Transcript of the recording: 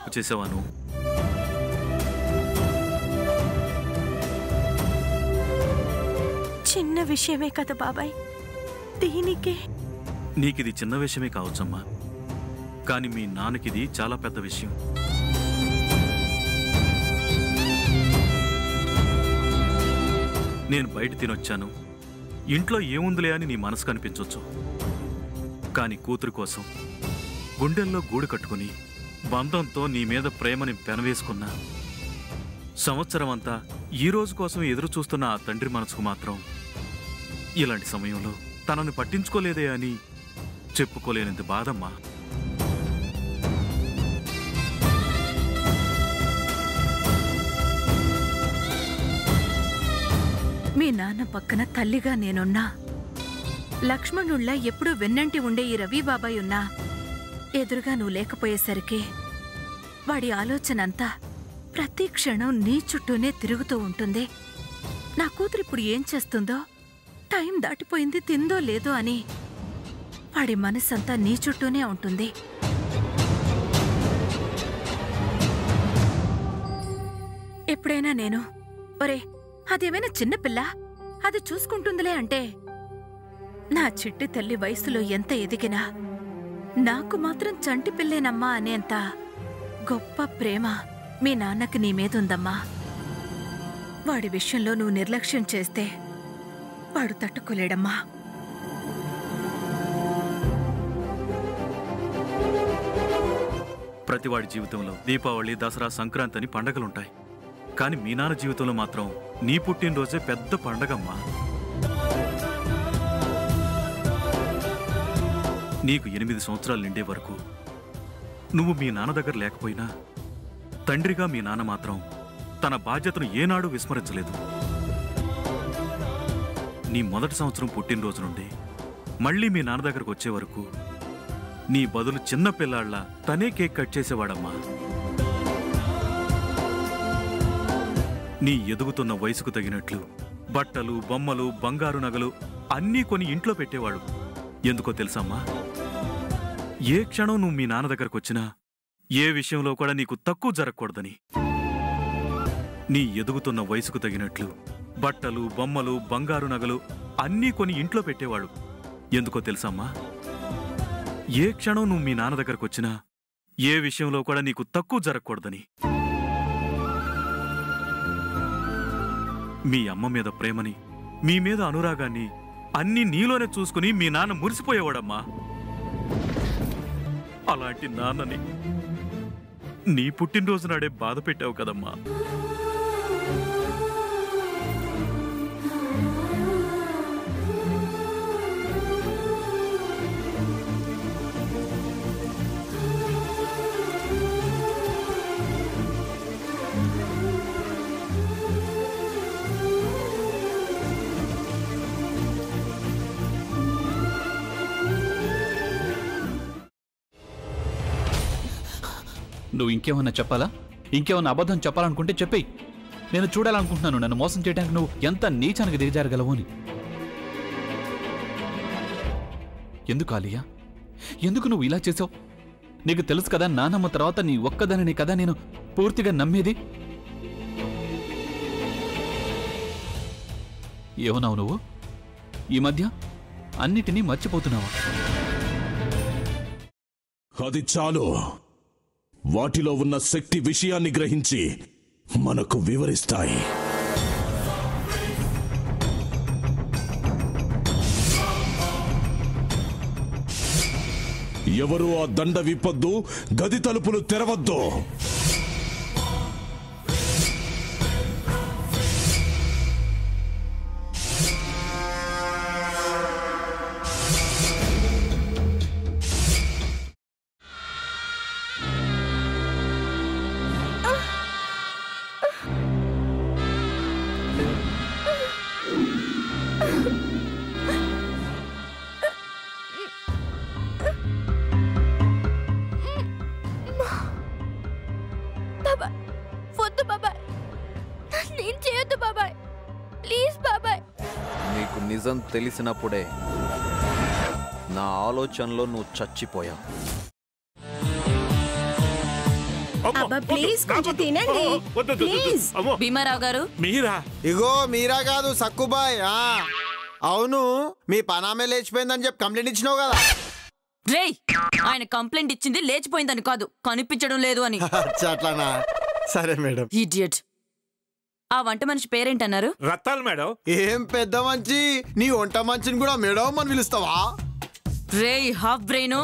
తప్పు చేసావాను? చిన్న విషయమే కదా బాబాయ్, దీనికే. నీకిది చిన్న విషయమే కావచ్చమ్మా, కానీ మీ నాన్నకిది చాలా పెద్ద విషయం. నేను బయట తినొచ్చాను, ఇంట్లో ఏముందిలే అని నీ మనసు కనిపించొచ్చు. కానీ కూతురు కోసం గుండెల్లో గూడు కట్టుకుని బంధంతో నీ మీద ప్రేమని పెనవేసుకున్నా, సంవత్సరం అంతా ఈ రోజు కోసం ఎదురు చూస్తున్న ఆ తండ్రి మనసుకు మాత్రం ఇలాంటి సమయంలో తనని పట్టించుకోలేదే అని చెప్పుకోలేనంత బాధమ్మా. మీ నాన్న పక్కన తల్లిగా నేనున్నా, లక్ష్మణుళ్ళ ఎప్పుడూ వెన్నంటి ఉండే ఈ రవి బాబాయ్ ఉన్నా, ఎదురుగా నువ్వు లేకపోయేసరికి వాడి ఆలోచనంతా ప్రతి క్షణం నీ చుట్టూనే తిరుగుతూ ఉంటుంది. నా కూతురిప్పుడు ఏం చేస్తుందో, టైం దాటిపోయింది తిందో లేదో అని వాడి మనసంతా నీ చుట్టూనే ఉంటుంది. ఎప్పుడైనా నేను ఒరే అదేమైనా చిన్నపిల్ల, అది చూసుకుంటుందిలే అంటే, నా చిట్టి తల్లి వయసులో ఎంత ఎదిగినా నాకు మాత్రం చంటి పిల్లేనమ్మా అనేంత గొప్ప ప్రేమ మీ నాన్నకి నీ మీదుందమ్మా. వాడి విషయంలో నువ్వు నిర్లక్ష్యం చేస్తే వాడు తట్టుకోలేడమ్మా. ప్రతివాడి జీవితంలో దీపావళి, దసరా, సంక్రాంతి అని పండగలుంటాయి. కానీ మీ నాన్న జీవితంలో మాత్రం నీ పుట్టినరోజే పెద్ద పండగమ్మా. నీకు 8 సంవత్సరాలు నిండే వరకు నువ్వు మీ నాన్న దగ్గర లేకపోయినా, తండ్రిగా మీ నాన్న మాత్రం తన బాధ్యతను ఏనాడూ విస్మరించలేదు. నీ మొదటి సంవత్సరం పుట్టినరోజు నుండి మళ్ళీ మీ నాన్న దగ్గరకు వచ్చే వరకు నీ బదులు చిన్న పిల్లాళ్ళ తనే కేక్ కట్ చేసేవాడమ్మా. నీ ఎదుగుతున్న వయసుకు తగినట్లు బట్టలు, బొమ్మలు, బంగారు నగలు అన్నీ కొని ఇంట్లో పెట్టేవాడు. ఎందుకో తెలుసమ్మా? ఏ క్షణం నువ్వు మీ నాన్న దగ్గరకు వచ్చినా ఏ విషయంలో కూడా నీకు తక్కువ జరగకూడదని. నీ ఎదుగుతున్న వయసుకు తగినట్లు బట్టలు, బొమ్మలు, బంగారు నగలు అన్నీ కొని ఇంట్లో పెట్టేవాడు. ఎందుకో తెలుసమ్మా? ఏ క్షణం నువ్వు మీ నాన్న దగ్గరకు వచ్చినా ఏ విషయంలో కూడా నీకు తక్కువ జరగకూడదని. మీ అమ్మ మీద ప్రేమని, మీ మీద అనురాగాన్ని అన్నీ నీలోనే చూసుకుని మీ నాన్న మురిసిపోయేవాడమ్మా. అలాంటి నాన్నని నీ పుట్టినరోజు నాడే బాధ పెట్టావు కదమ్మా. నువ్వు ఇంకేమన్నా చెప్పాలా? ఇంకేమన్నా అబద్ధం చెప్పాలనుకుంటే చెప్పేయి. నేను చూడాలనుకుంటున్నాను నన్ను మోసం చేయడానికి నువ్వు ఎంత నీచానికి దిగజారగలవు అని. ఎందుకు ఆలియా, ఎందుకు నువ్వు ఇలా చేసావు? నీకు తెలుసు కదా నానమ్మ తర్వాత నీ ఒక్కదానిని కదా నేను పూర్తిగా నమ్మేది. ఏమన్నావు నువ్వు? ఈ మధ్య అన్నిటినీ మర్చిపోతున్నావా? అది చాలు. వాటిలో ఉన్న శక్తి విషయాన్ని గ్రహించి మనకు వివరిస్తాయి. ఎవరు ఆ దండ విప్పొద్దు, గది తలుపులు తెరవద్దు. నిజం తెలిసినప్పుడే నా ఆలోచనలో నువ్వు చచ్చిపోయావు. అబ్బా ప్లీజ్ కొంచెం తినండి ప్లీజ్. భీమారావు గారు మీరా? ఇగో మీరా కాదు సక్కుబాయ్. అవును, మీ పనామే లేచిపోయిందని చెప్పి కంప్లైంట్ ఇచ్చినావు కదా. రేయ్, ఆయన కంప్లైంట్ ఇచ్చింది లేచిపోయిందని కాదు, కనిపించడం లేదు అని. అట్లానా? సరే మేడం. ఇడియట్. ఆ వంట మనిషి పేరేంటన్నారు? రత్తాలు మేడం. ఏం పెద్ద మంచి, నీ వంట మంచిని కూడా మేడం అని పిలుస్తావా? రేయ్ హాఫ్ బ్రెయిన్,